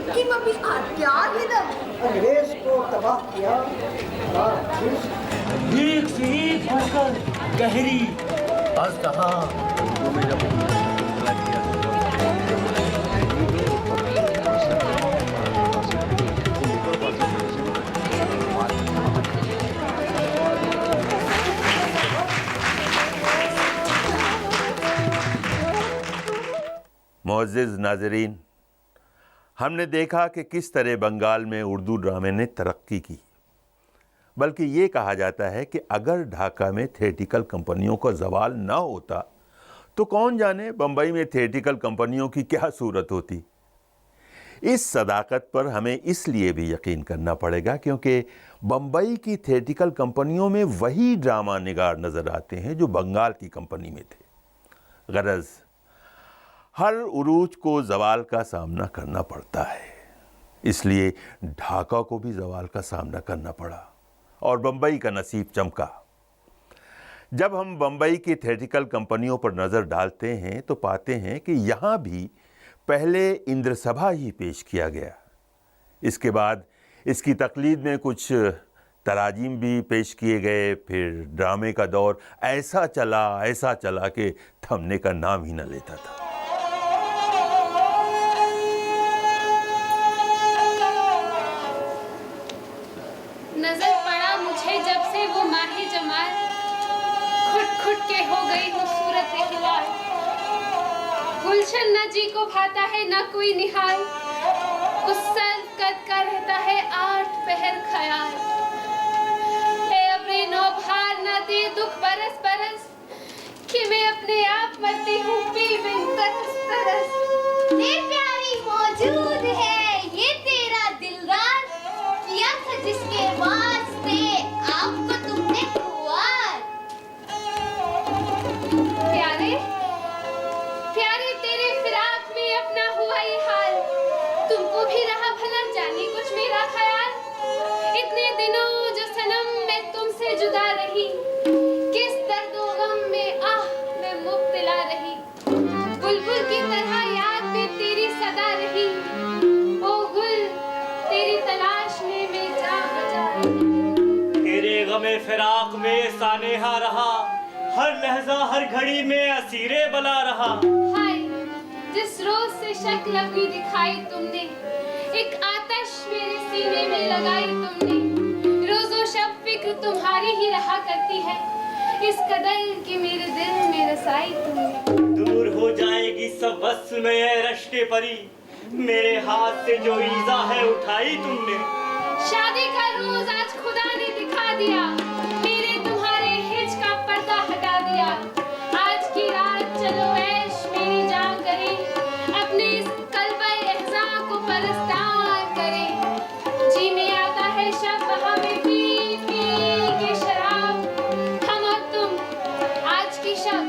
किमपि अत्याहितम्। अंग्रेज को तबाह किया, एक से एक बढ़कर गहरी अजदहा। मुअज़्ज़िज़ नाज़रीन, हमने देखा कि किस तरह बंगाल में उर्दू ड्रामे ने तरक्की की। बल्कि ये कहा जाता है कि अगर ढाका में थिएट्रिकल कंपनियों का ज़वाल ना होता तो कौन जाने बम्बई में थिएट्रिकल कंपनियों की क्या सूरत होती। इस सदाकत पर हमें इसलिए भी यकीन करना पड़ेगा क्योंकि बम्बई की थिएट्रिकल कंपनियों में वही ड्रामा निगार नज़र आते हैं जो बंगाल की कंपनी में थे। गरज हर उरूज को ज़वाल का सामना करना पड़ता है, इसलिए ढाका को भी ज़वाल का सामना करना पड़ा और बम्बई का नसीब चमका। जब हम बम्बई की थिएट्रिकल कंपनियों पर नज़र डालते हैं तो पाते हैं कि यहाँ भी पहले इंद्र सभा ही पेश किया गया। इसके बाद इसकी तकलीद में कुछ तराजीम भी पेश किए गए। फिर ड्रामे का दौर ऐसा चला कि थमने का नाम ही न लेता था। नजर पड़ा मुझे जब से वो माहे जमाल, खुट के हो गई हूँ सूरत हिलाल। गुलशन न जी को भाता है न कोई निहाल, उस सर कद का रहता है 8 पहर ख्याल। अबरे नौ भार न दे दुख बरस बरस, कि मैं अपने आप मरती हूँ बेबिन तरस। ये प्यारी मौजूद है ये तेरा दिलदार, किया था जिसके वास्ते आपको तुमने खुआर। प्यारे तेरे फिराक में अपना हुआ ये हाल, तुमको भी रहा भला जाने कुछ मेरा ख्याल। इतने दिनों जो सनम मैं तुमसे जुदा रही, किस दर्द व गम में आह मैं मुब्तला रही। बुलबुल की तरह याद में तेरी सदा रही, ओ गुल तेरी तलाश में मैं जा बजा रही। तेरे गमे फिराक में सानेहा रहा, हर लहजा हर घड़ी में असीरे बला रहा। हाय जिस रोज से शक्ल अपनी दिखाई तुमने, एक आतश मेरे सीने में लगाई तुमने। रोजो शब फिक्र तुम्हारी ही रहा करती है, इस कदर कि मेरे दिल में रसाई तुमने। दूर हो जाएगी सब वस्ल में ये रश्के परी, मेरे हाथ से जो ईज़ा है उठाई तुमने। शादी का रोज आज खुदा ने दिखा दिया, मेरे तुम्हारे हिज का पर्दा हटा दिया। आज की रात चलो ऐश मेरी जान करे, अपने इस कल्बे एहज़ा को परस्तार करे। जी में आता है शब हमें पी के शराब, हम और तुम आज की शब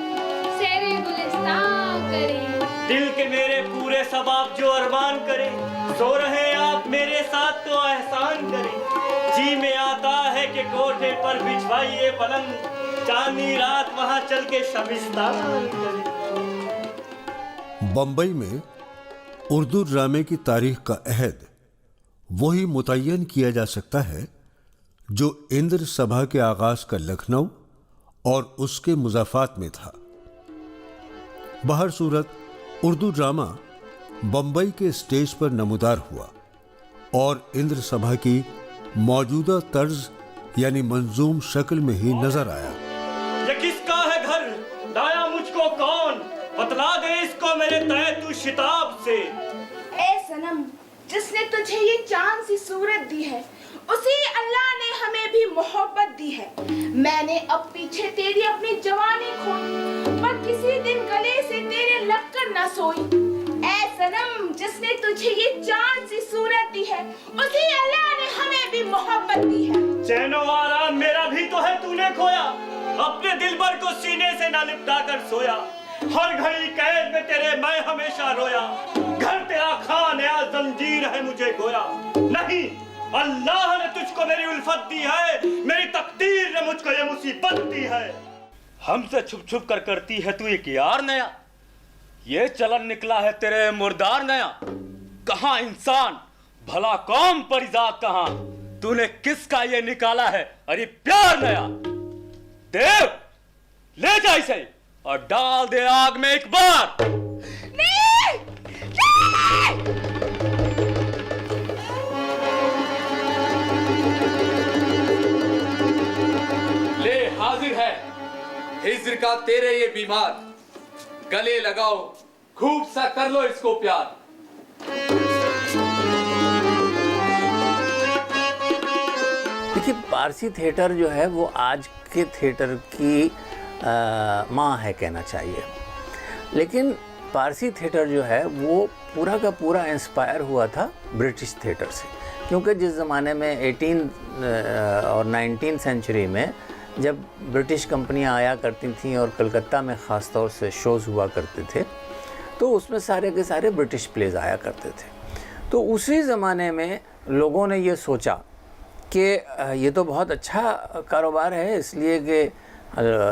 सैरे गुलिस्तान करें। दिल के मेरे पूरे सबाब जो अरमान करे, सो रहे आप मेरे साथ तो एहसान करें। जी में आता है कि कोठे पर बिछवाइए पलंग, चांदनी रात वहां चल के शबिस्तान करें। बम्बई में उर्दू ड्रामे की तारीख का अहद वही मुतय्यन किया जा सकता है जो इंद्र सभा के आगाज का लखनऊ और उसके मुज़ाफात में था। बहर सूरत उर्दू ड्रामा बम्बई के स्टेज पर नमूदार हुआ और इंद्र सभा की मौजूदा तर्ज यानी मंजूम शक्ल में ही नजर आया। ये किसका है घर, दाया मुझको कौन, बतला दे इसको मेरे तय तू शिताब से। ए सनम, जिसने तुझे ये चांद सी सूरत दी है, उसी अल्लाह ने हमें भी मोहब्बत दी है। मैंने अब पीछे तेरी अपनी जवानी खोई, पर किसी दिन गले से तेरे लगकर न सोई। ए सनम, जिसने तुझे ये चांद सी सूरत दी है, उसी अल्लाह ने हमें भी मोहब्बत दी है। चैनो आराम मेरा भी तो है तूने खोया, अपने दिलबर को सीने से ना लिपटा कर सोया। हर घड़ी कैद में तेरे मैं हमेशा रोया, घर तेरा खान या जंजीर है मुझे गोया। नहीं, अल्लाह ने तुझको मेरी उल्फत दी है, मेरी तकदीर ने मुझको ये मुसीबत दी है। हमसे छुप छुप कर करती है तू एक यार नया, ये चलन निकला है तेरे मुर्दार नया। कहाँ इंसान भला कौन परिजात कहां, तूने किसका ये निकाला है? अरे प्यार नया देव, ले जा इसे और डाल दे आग में एक बार। नहीं! नहीं! ले हाजिर है हिज्र का तेरे ये बीमार, गले लगाओ खूब सा कर लो इसको प्यार। देखिए, पारसी थिएटर जो है वो आज के थिएटर की माँ है कहना चाहिए। लेकिन पारसी थिएटर जो है वो पूरा का पूरा इंस्पायर हुआ था ब्रिटिश थिएटर से, क्योंकि जिस ज़माने में 18 और 19 सेंचुरी में जब ब्रिटिश कंपनियां आया करती थीं और कलकत्ता में ख़ास तौर से शोज़ हुआ करते थे, तो उसमें सारे के सारे ब्रिटिश प्लेज आया करते थे। तो उसी ज़माने में लोगों ने ये सोचा कि ये तो बहुत अच्छा कारोबार है, इसलिए कि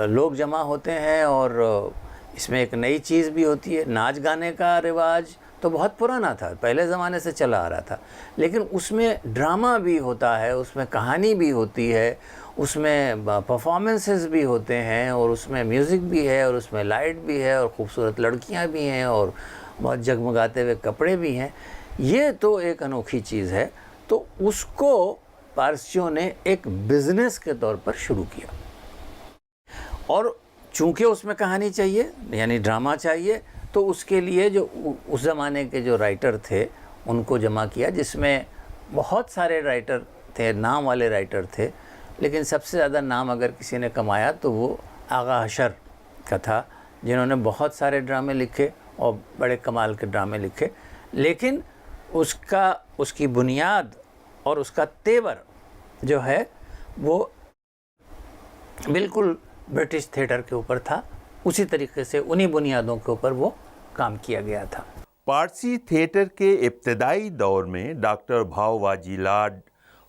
लोग जमा होते हैं और इसमें एक नई चीज़ भी होती है। नाच गाने का रिवाज तो बहुत पुराना था, पहले ज़माने से चला आ रहा था, लेकिन उसमें ड्रामा भी होता है, उसमें कहानी भी होती है, उसमें परफॉर्मेंसेस भी होते हैं, और उसमें म्यूज़िक भी है, और उसमें लाइट भी है, और ख़ूबसूरत लड़कियां भी हैं, और बहुत जगमगाते हुए कपड़े भी हैं। ये तो एक अनोखी चीज़ है। तो उसको पारसियों ने एक बिज़नेस के तौर पर शुरू किया, और चूँकि उसमें कहानी चाहिए यानी ड्रामा चाहिए, तो उसके लिए जो उस ज़माने के जो राइटर थे उनको जमा किया, जिसमें बहुत सारे राइटर थे, नाम वाले राइटर थे। लेकिन सबसे ज़्यादा नाम अगर किसी ने कमाया तो वो आगा हशर का था, जिन्होंने बहुत सारे ड्रामे लिखे और बड़े कमाल के ड्रामे लिखे। लेकिन उसकी बुनियाद और उसका तेवर जो है वो बिल्कुल ब्रिटिश थिएटर के ऊपर था। उसी तरीके से उन्हीं बुनियादों के ऊपर वो काम किया गया था। पारसी थिएटर के इब्तदाई दौर में डॉक्टर भाववाजी लाड,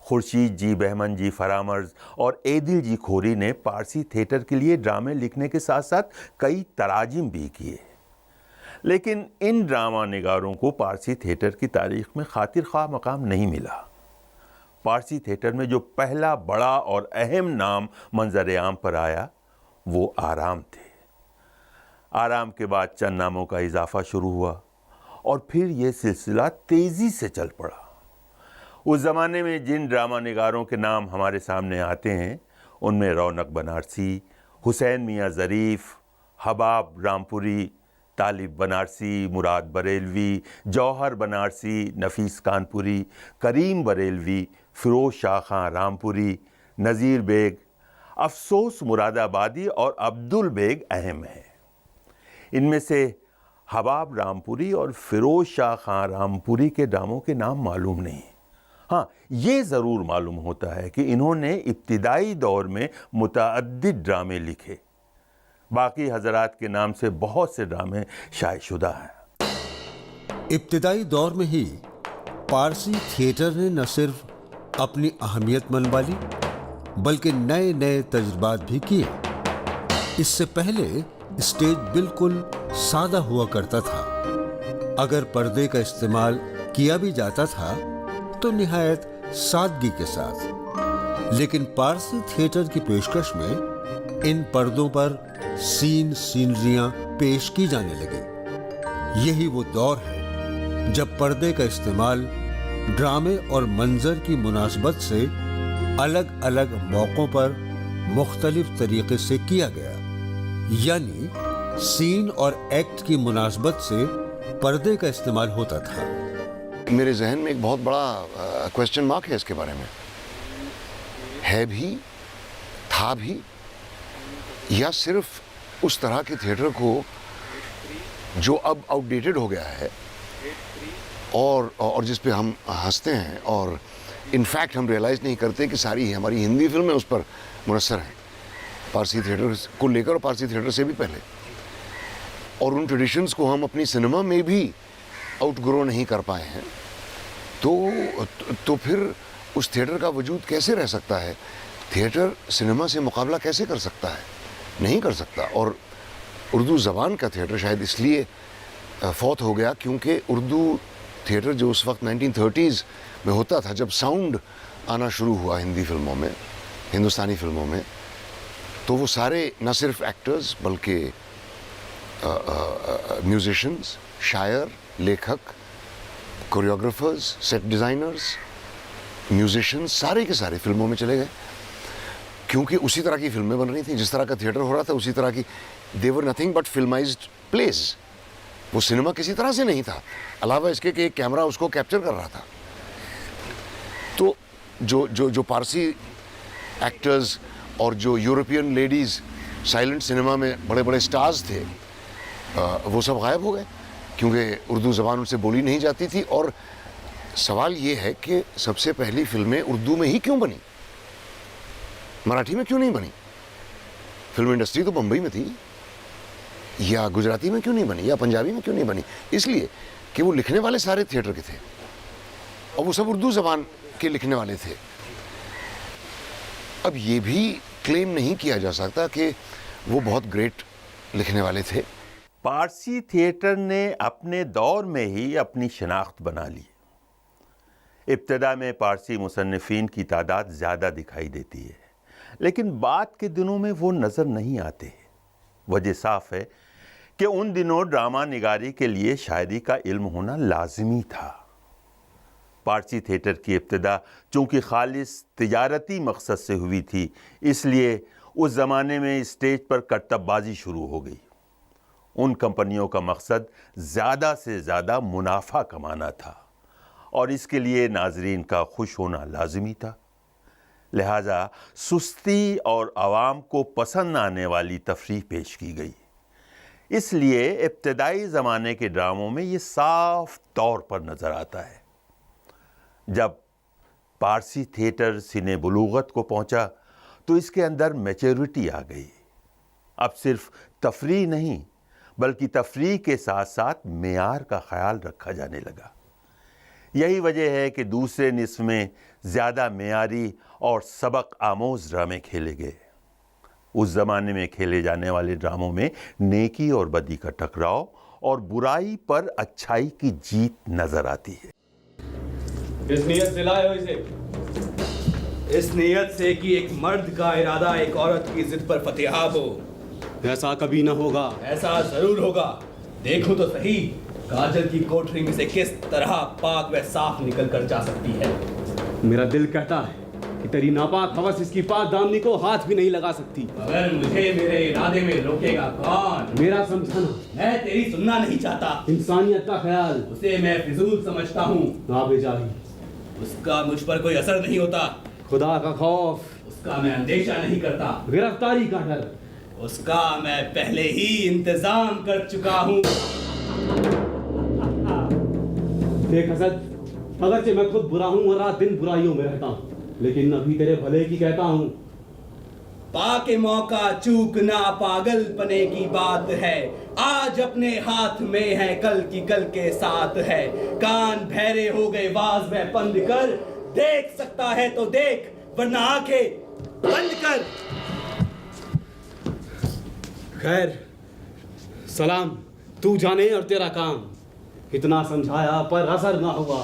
खुर्शीद जी बहमन जी फरामर्ज और एदिल जी खोरी ने पारसी थिएटर के लिए ड्रामे लिखने के साथ साथ कई तराजिम भी किए। लेकिन इन ड्रामा निगारों को पारसी थिएटर की तारीख में खातिर ख्वाह मकाम नहीं मिला। पारसी थिएटर में जो पहला बड़ा और अहम नाम मंजर आम पर आया वो आराम थे। आराम के बाद चंद नामों का इजाफा शुरू हुआ और फिर ये सिलसिला तेज़ी से चल पड़ा। उस ज़माने में जिन ड्रामा निगारों के नाम हमारे सामने आते हैं उनमें रौनक बनारसी, हुसैन मियाँ ज़रीफ़, हबाब रामपुरी, तालिब बनारसी, मुराद बरेलवी, जौहर बनारसी, नफीस कानपुरी, करीम बरेलवी, फ़िरोज़ शाह खां रामपुरी, नज़ीर बेग, अफसोस मुरादाबादी और अब्दुल बेग अहम हैं। इनमें से हबाब रामपुरी और फ़िरोज़ शाह खां रामपुरी के ड्रामों के नाम मालूम नहीं। हाँ, ये ज़रूर मालूम होता है कि इन्होंने इब्तिदाई दौर में मुतअद्दिद ड्रामे लिखे। बाकी हज़रात के नाम से बहुत से ड्रामे शायदशुदा हैं। इब्तिदाई दौर में ही पारसी थिएटर ने न सिर्फ अपनी अहमियत मनवा ली बल्कि नए नए तजुर्बात भी किए। इससे पहले स्टेज बिल्कुल सादा हुआ करता था। अगर पर्दे का इस्तेमाल किया भी जाता था तो निहायत सादगी के साथ। लेकिन पारसी थिएटर की पेशकश में इन पर्दों पर सीनरियां पेश की जाने लगी। यही वो दौर है जब पर्दे का इस्तेमाल ड्रामे और मंजर की मुनासबत से अलग अलग मौक़ों पर मुख्तलिफ तरीके से किया गया। यानी सीन और एक्ट की मुनासबत से पर्दे का इस्तेमाल होता था। मेरे जहन में एक बहुत बड़ा क्वेश्चन मार्क है इसके बारे में। है भी, था भी, या सिर्फ उस तरह के थिएटर को जो अब आउटडेटेड हो गया है और जिस पे हम हंसते हैं और इनफैक्ट हम रियलाइज़ नहीं करते कि सारी हमारी हिंदी फिल्में उस पर मुनस्सर हैं, पारसी थिएटर को लेकर और पारसी थिएटर से भी पहले। और उन ट्रेडिशंस को हम अपनी सिनेमा में भी आउटग्रो नहीं कर पाए हैं। तो फिर उस थिएटर का वजूद कैसे रह सकता है? थिएटर सिनेमा से मुकाबला कैसे कर सकता है? नहीं कर सकता। और उर्दू ज़बान का थिएटर शायद इसलिए फौत हो गया क्योंकि उर्दू थिएटर जो उस वक्त 1930s में होता था, जब साउंड आना शुरू हुआ हिंदी फिल्मों में, हिंदुस्तानी फिल्मों में, तो वो सारे न सिर्फ एक्टर्स बल्कि म्यूजिशियंस, शायर, लेखक, कोरियोग्राफर्स, सेट डिज़ाइनर्स, म्यूजिशियंस, सारे के सारे फिल्मों में चले गए, क्योंकि उसी तरह की फिल्में बन रही थी, जिस तरह का थिएटर हो रहा था उसी तरह की। दे वर नथिंग बट फिल्माइज्ड प्लेस। वो सिनेमा किसी तरह से नहीं था, अलावा इसके कि एक कैमरा उसको कैप्चर कर रहा था। तो जो पारसी एक्टर्स और जो यूरोपियन लेडीज़ साइलेंट सिनेमा में बड़े बड़े स्टार्स थे, वो सब गायब हो गए, क्योंकि उर्दू ज़बान उनसे बोली नहीं जाती थी। और सवाल ये है कि सबसे पहली फिल्में उर्दू में ही क्यों बनी, मराठी में क्यों नहीं बनी? फिल्म इंडस्ट्री तो बम्बई में थी, या गुजराती में क्यों नहीं बनी, या पंजाबी में क्यों नहीं बनी? इसलिए कि वो लिखने वाले सारे थिएटर के थे और वो सब उर्दू ज़बान के लिखने वाले थे। अब ये भी क्लेम नहीं किया जा सकता कि वो बहुत ग्रेट लिखने वाले थे। पारसी थिएटर ने अपने दौर में ही अपनी शनाख्त बना ली। इब्तदा में पारसी मुसन्निफीन की तादाद ज़्यादा दिखाई देती है, लेकिन बाद के दिनों में वो नज़र नहीं आते। वजह साफ है कि उन दिनों ड्रामा निगारी के लिए शायरी का इल्म होना लाजिमी था। पारसी थिएटर की इब्तिदा चूँकि खालिस तिजारती मकसद से हुई थी, इसलिए उस ज़माने में स्टेज पर करतबबाजी शुरू हो गई। उन कंपनियों का मकसद ज़्यादा से ज़्यादा मुनाफा कमाना था और इसके लिए नाजरीन का खुश होना लाजिमी था। लिहाजा सुस्ती और आवाम को पसंद आने वाली तफरीह पेश की गई। इसलिए इब्तदाई ज़माने के ड्रामों में ये साफ तौर पर नज़र आता है। जब पारसी थिएटर सिने बुलूगत को पहुंचा तो इसके अंदर मैच्योरिटी आ गई। अब सिर्फ तफरीह नहीं बल्कि तफरीह के साथ साथ मेयार का ख्याल रखा जाने लगा। यही वजह है कि दूसरे निस्फ में ज़्यादा मेयारी और सबक आमोज़ ड्रामे खेले गए। उस ज़माने में खेले जाने वाले ड्रामों में नेकी और बदी का टकराव और बुराई पर अच्छाई की जीत नज़र आती है। इस नीयत से लाए हो इसे? इस नीयत से कि एक मर्द का इरादा एक औरत की जिद पर फतेहाब हो। ऐसा कभी ना होगा। ऐसा जरूर होगा। देखो तो सही, काजल की कोठरी में से किस तरह पाक व साफ निकल कर जा सकती है। मेरा दिल कहता है कि तेरी नापाक हवस इसकी पाक दामनी को हाथ भी नहीं लगा सकती। मगर मुझे मेरे इरादे में रोकेगा कौन? मेरा समझाना। मैं तेरी सुनना नहीं चाहता। इंसानियत का ख्याल, उसे मैं फिजूल समझता हूँ। नाबेजाही, उसका मुझ पर कोई असर नहीं होता। खुदा का खौफ, उसका मैं अंदेशा नहीं करता। गिरफ्तारी का डर, उसका मैं पहले ही इंतजाम कर चुका हूँ। देख हसद, अगरचे मैं खुद बुरा हूँ और रात दिन बुराइयों में रहता हूँ, लेकिन अभी तेरे भले की कहता हूँ। पाके मौका चूकना पागलपने की बात है। आज अपने हाथ में है, कल की कल के साथ है। कान बहरे हो गए वाज में बंद कर, देख सकता है तो देख वरना आंखें बंद कर। खैर सलाम, तू जाने और तेरा काम। इतना समझाया पर असर ना हुआ।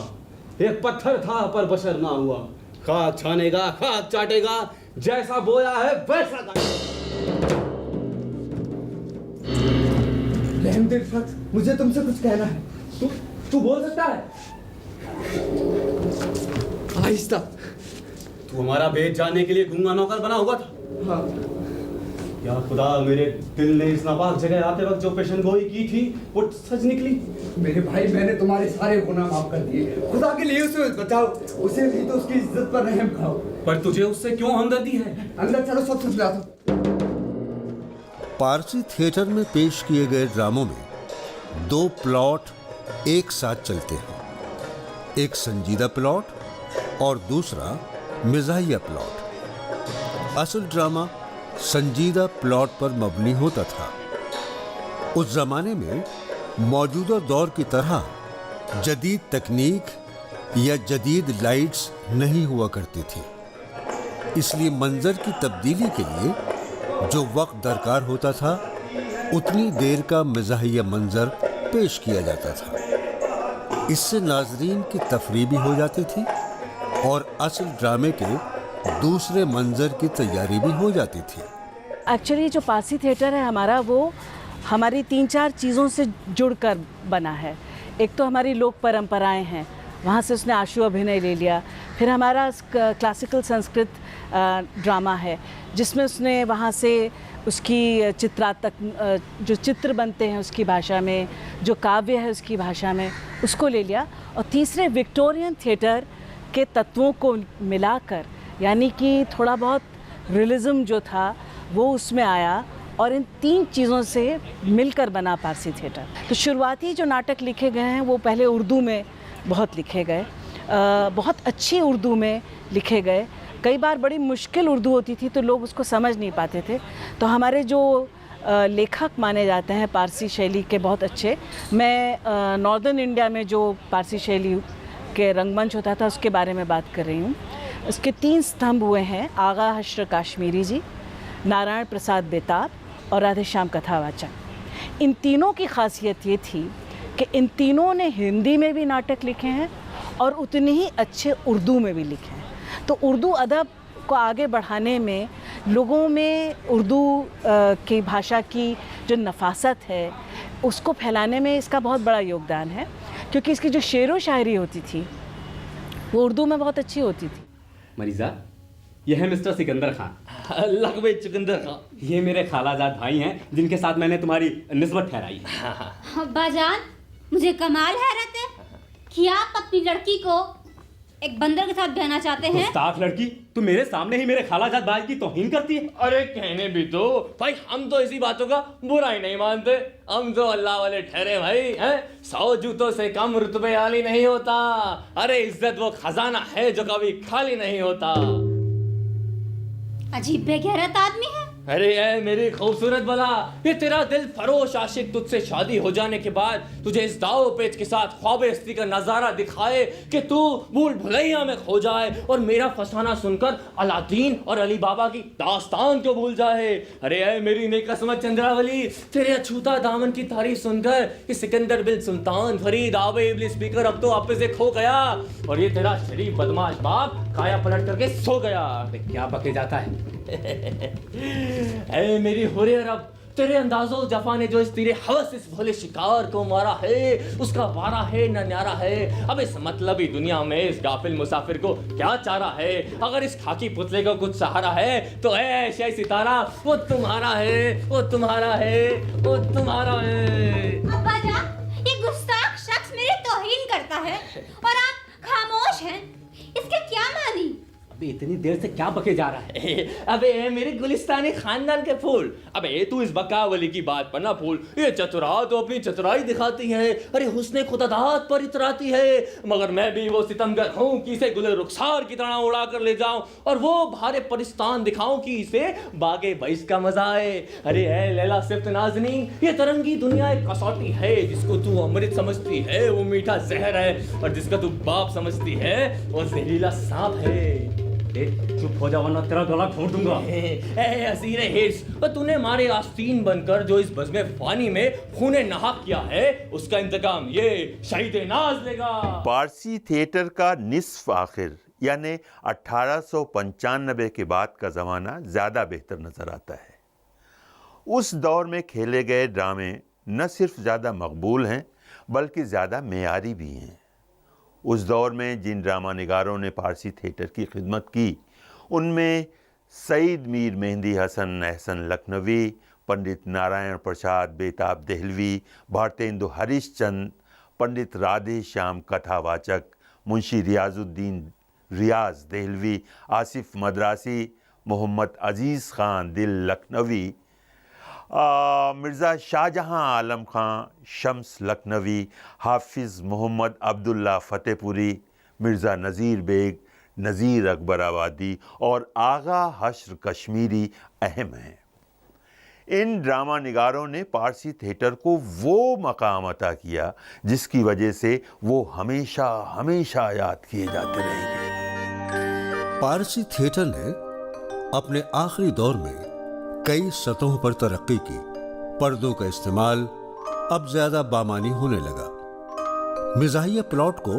एक पत्थर था पर बशर ना हुआ। खाक छानेगा, खाक चाटेगा, जैसा बोया है वैसा रहमदिल शख्स, मुझे तुमसे कुछ कहना है। तू बोल सकता है? आहिस्ता। तू हमारा भेद जानने के लिए गूंगा नौकर बना हुआ था। हाँ। या खुदा, मेरे दिल ने इस नापाक जगह आते वक्त जो पेशनगोई की थी वो सच निकली। मेरे भाई, मैंने तुम्हारे सारे गुनाह माफ कर दिए। खुदा के लिए उसे बचाओ, उसे भी तो उसकी इज्जत पर रहम खाओ। पर तुझे उससे क्यों हमदर्दी है? अंदर चलो, सब समझा दो। पारसी थिएटर में पेश किए गए ड्रामों में दो प्लॉट एक साथ चलते हैं, एक संजीदा प्लॉट और दूसरा मिजाहिया प्लॉट। असल ड्रामा संजीदा प्लॉट पर मबनी होता था। उस जमाने में मौजूदा दौर की तरह जदीद तकनीक या जदीद लाइट्स नहीं हुआ करती थी, इसलिए मंजर की तब्दीली के लिए जो वक्त दरकार होता था उतनी देर का मिजाहिया मंजर पेश किया जाता था। इससे नाजरीन की तफरीह भी हो जाती थी और असल ड्रामे के दूसरे मंजर की तैयारी भी हो जाती थी। एक्चुअली जो पारसी थिएटर है हमारा, वो हमारी 3-4 चीज़ों से जुड़कर बना है। एक तो हमारी लोक परंपराएं हैं, वहाँ से उसने आशु अभिनय ले लिया। फिर हमारा क्लासिकल संस्कृत ड्रामा है, जिसमें उसने वहाँ से उसकी चित्रात्मक जो चित्र बनते हैं उसकी भाषा में, जो काव्य है उसकी भाषा में, उसको ले लिया। और तीसरे विक्टोरियन थिएटर के तत्वों को मिलाकर, यानी कि थोड़ा बहुत रियलिज्म जो था वो उसमें आया, और इन 3 चीज़ों से मिलकर बना पारसी थिएटर। तो शुरुआती जो नाटक लिखे गए हैं वो पहले उर्दू में बहुत लिखे गए, बहुत अच्छी उर्दू में लिखे गए। कई बार बड़ी मुश्किल उर्दू होती थी तो लोग उसको समझ नहीं पाते थे। तो हमारे जो लेखक माने जाते हैं पारसी शैली के बहुत अच्छे, मैं नॉर्दर्न इंडिया में जो पारसी शैली के रंगमंच होता था उसके बारे में बात कर रही हूँ। उसके 3 स्तंभ हुए हैं, आगा हश्र काश्मीरी जी, नारायण प्रसाद बेताब और राधेश्याम कथावाचक। इन तीनों की खासियत ये थी कि इन तीनों ने हिंदी में भी नाटक लिखे हैं और उतने ही अच्छे उर्दू में भी लिखे हैं। तो उर्दू अदब को आगे बढ़ाने में, लोगों में उर्दू की भाषा की जो नफासत है उसको फैलाने में इसका बहुत बड़ा योगदान है, क्योंकि इसकी जो शेर व शायरी होती थी वो उर्दू में बहुत अच्छी होती थी। मरीज़ा, यह है मिस्टर सिकंदर खान, लकबे सिकंदर खान। ये मेरे खालाजाद भाई हैं जिनके साथ मैंने तुम्हारी निस्बत ठहराई। अब्बाजान, मुझे कमाल हैरत है कि आप अपनी लड़की को एक बंदर के साथ बहना चाहते हैं। गुस्ताख लड़की, तू मेरे सामने ही मेरे खालाजाद भाई की तौहीन करती है। अरे कहने भी तो भाई, हम तो इसी बातों का बुरा ही नहीं मानते। हम तो अल्लाह वाले ठहरे भाई हैं। 100 जूतों से कम रुतबे वाली नहीं होता। अरे इज्जत वो खजाना है जो कभी खाली नहीं होता। अजीब बेगैरत आदमी है। अरे ऐ मेरी खूबसूरत बला, ये तेरा दिल फरोश आशिक तुझसे शादी हो जाने के बाद तुझे इस दाव पेच के साथ ख्वाब-ए-हस्ती का नजारा दिखाए कि तू भूल भुलैया में खो जाए और मेरा फसाना सुनकर अलादीन और अली बाबा की दास्तान क्यों भूल जाए। अरे ऐ मेरी नेकस्मत चंद्रावली, तेरे अछूता दामन की तारीफ सुनकर कि सिकंदर बिन सुल्तान फरीद आबे इब्लिस स्पीकर अब तो आपे से खो गया और ये तेरा शरीफ बदमाश बाप काया पलट करके सो गया। क्या बके जाता है? ऐ मेरी हुर्रे रब, तेरे अंदाजो जफा ने जो इस तेरे हवस इस भोले शिकार को मारा है उसका वारा है न न्यारा है। अब इस मतलबी दुनिया में इस गाफिल मुसाफिर को क्या चारा है। अगर इस खाकी पुतले को कुछ सहारा है तो ऐ सितारा, वो तुम्हारा है, वो तुम्हारा है, वो तुम्हारा है। अब्बा जान, ये गुस्ताख शख्स मेरी तौहीन करता है और आप खामोश हैं। इसके क्या मानी? अबे इतनी देर से क्या बके जा रहा है? अबे मेरे गुलिस्तानी खानदान के फूल, अबे तू इस बकावली की बात पर ना फूल। ये चतुरा तो अपनी चतुराई दिखाती है, अरे हुस्ने खुदादात पर इतराती है, मगर मैं भी वो सितमगर हूँ कि इसे गुले रुखसार की तरह उड़ा कर ले जाऊं और वो भारे परिस्तान दिखाऊं कि इसे बागे बैस का मजा आए। अरे ऐ लैला सिफ्त नाज़नी, ये तरंगी दुनिया एक कसौटी है। जिसको तू अमृत समझती है वो मीठा जहर है और जिसका तू बाप समझती है वो जहरीला सांप है। चुप हो जा वरना तेरा गला घोंट दूंगा। असीरे हिर्स, तूने मारे आस्तीन बनकर जो इस बज़्मे फानी में खूने नहाक किया है उसका इंतकाम ये शहीद नाज लेगा। पारसी थिएटर का निस्फ आखिर यानी 1895 के बाद का ज़माना ज़्यादा बेहतर नज़र आता है। उस दौर में खेले गए ड्रामे न सिर्फ ज़्यादा मकबूल हैं बल्कि ज़्यादा मेयारी भी हैं। उस दौर में जिन ड्रामा निगारों ने पारसी थिएटर की खिदमत की उनमें सईद मीर मेहंदी हसन एहसन लखनवी, पंडित नारायण प्रसाद बेताब देहलवी, भारतेंदु हरीशचंद, पंडित राधे श्याम कथावाचक, मुंशी रियाजुद्दीन रियाज देहलवी, आसिफ मद्रासी, मोहम्मद अजीज़ ख़ान दिल लखनवी, मिर्ज़ा शाहजहां आलम खां शम्स लखनवी, हाफिज़ मोहम्मद अब्दुल्ला फ़तेहपुरी, मिर्ज़ा नज़ीर बेग, नज़ीर अकबर आबादी और आगा हश्र कश्मीरी अहम हैं। इन ड्रामा निगारों ने पारसी थिएटर को वो मकाम अता किया जिसकी वजह से वो हमेशा हमेशा याद किए जाते रहेंगे। पारसी थिएटर ने अपने आखिरी दौर में कई सतहों पर तरक्की की। पर्दों का इस्तेमाल, अब ज्यादा बामानी होने लगा। मिजाहिया प्लॉट को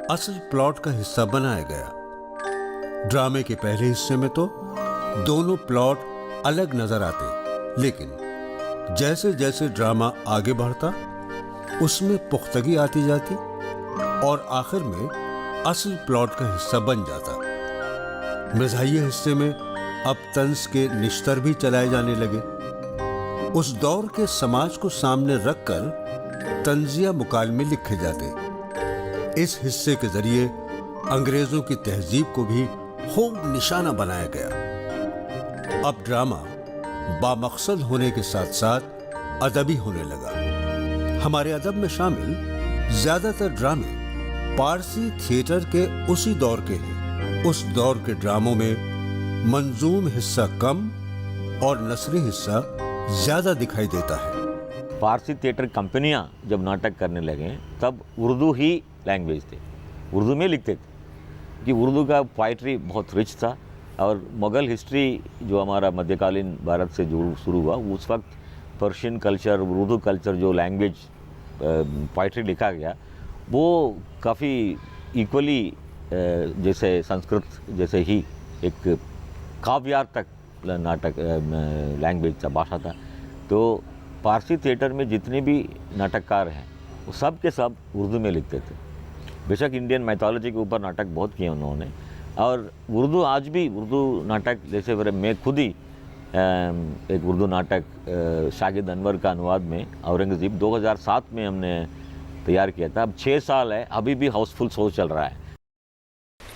असल प्लॉट का हिस्सा बनाया गया। ड्रामे के पहले हिस्से में तो दोनों प्लॉट अलग नजर आते, लेकिन जैसे जैसे ड्रामा आगे बढ़ता उसमें पुख्तगी आती जाती और आखिर में असल प्लॉट का हिस्सा बन जाता। मिजाहिया हिस्से में अब तंज के निश्तर भी चलाए जाने लगे। उस दौर के समाज को सामने रखकर तंजिया मुकालमे लिखे जाते। इस हिस्से के जरिए अंग्रेजों की तहजीब को भी खूब निशाना बनाया गया। अब ड्रामा बामकसद होने के साथ साथ अदबी होने लगा। हमारे अदब में शामिल ज्यादातर ड्रामे पारसी थिएटर के उसी दौर के हैं। उस दौर के ड्रामों में मंजूम हिस्सा कम और नसरी हिस्सा ज्यादा दिखाई देता है। पारसी थिएटर कंपनियां जब नाटक करने लगे तब उर्दू ही लैंग्वेज थे, उर्दू में लिखते थे कि उर्दू का पोइट्री बहुत रिच था। और मुग़ल हिस्ट्री जो हमारा मध्यकालीन भारत से जो शुरू हुआ, उस वक्त पर्शियन कल्चर, उर्दू कल्चर जो लैंग्वेज पोइट्री लिखा गया वो काफ़ी इक्वली जैसे संस्कृत जैसे ही एक काव्यार्थ तक नाटक लैंग्वेज था, भाषा था। तो पारसी थिएटर में जितने भी नाटककार हैं वो सब के सब उर्दू में लिखते थे। बेशक इंडियन मैथोलॉजी के ऊपर नाटक बहुत किए उन्होंने, और उर्दू आज भी उर्दू नाटक जैसे मैं खुद ही एक उर्दू नाटक शागिद अनवर का अनुवाद में औरंगज़ेब 2007 में हमने तैयार किया था। अब 6 साल है, अभी भी हाउसफुल शो चल रहा है।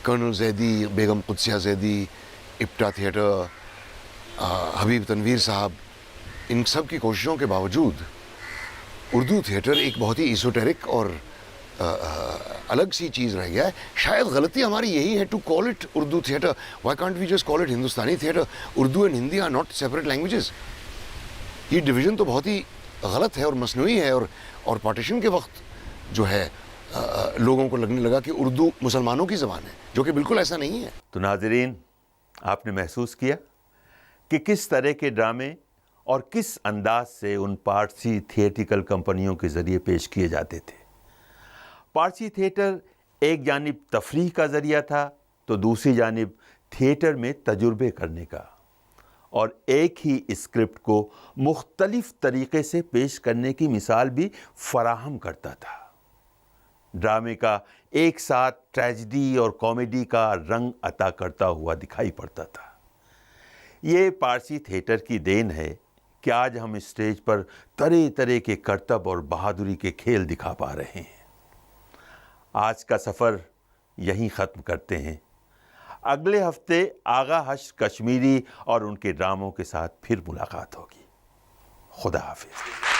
कर्नल जैदी, बेगम कुद्सिया जैदी, इप्टा थिएटर, हबीब तनवीर साहब, इन सब की कोशिशों के बावजूद उर्दू थिएटर एक बहुत ही ईसोटेरिक और अलग सी चीज़ रह गया है। शायद गलती हमारी यही है to call it Urdu theatre. Why can't we just call it Hindustani theatre? Urdu and Hindi are not separate languages. ये डिवीज़न तो बहुत ही गलत है और मसनूई है। और पार्टीशन के वक्त जो है लोगों को लगने लगा कि उर्दू मुसलमानों की ज़बान है, जो कि बिल्कुल ऐसा नहीं है। तो नाज़रीन, आपने महसूस किया कि किस तरह के ड्रामे और किस अंदाज से उन पारसी थिएट्रिकल कंपनियों के ज़रिए पेश किए जाते थे। पारसी थिएटर एक जानिब तफरीह का ज़रिया था तो दूसरी जानिब थिएटर में तजुर्बे करने का, और एक ही स्क्रिप्ट को मुख्तलिफ तरीक़े से पेश करने की मिसाल भी फराहम करता था। ड्रामे का एक साथ ट्रेजिडी और कॉमेडी का रंग अता करता हुआ दिखाई पड़ता था। ये पारसी थिएटर की देन है कि आज हम स्टेज पर तरह तरह के करतब और बहादुरी के खेल दिखा पा रहे हैं। आज का सफ़र यहीं ख़त्म करते हैं। अगले हफ्ते आगा हश्र कश्मीरी और उनके ड्रामों के साथ फिर मुलाकात होगी। खुदा हाफिज़।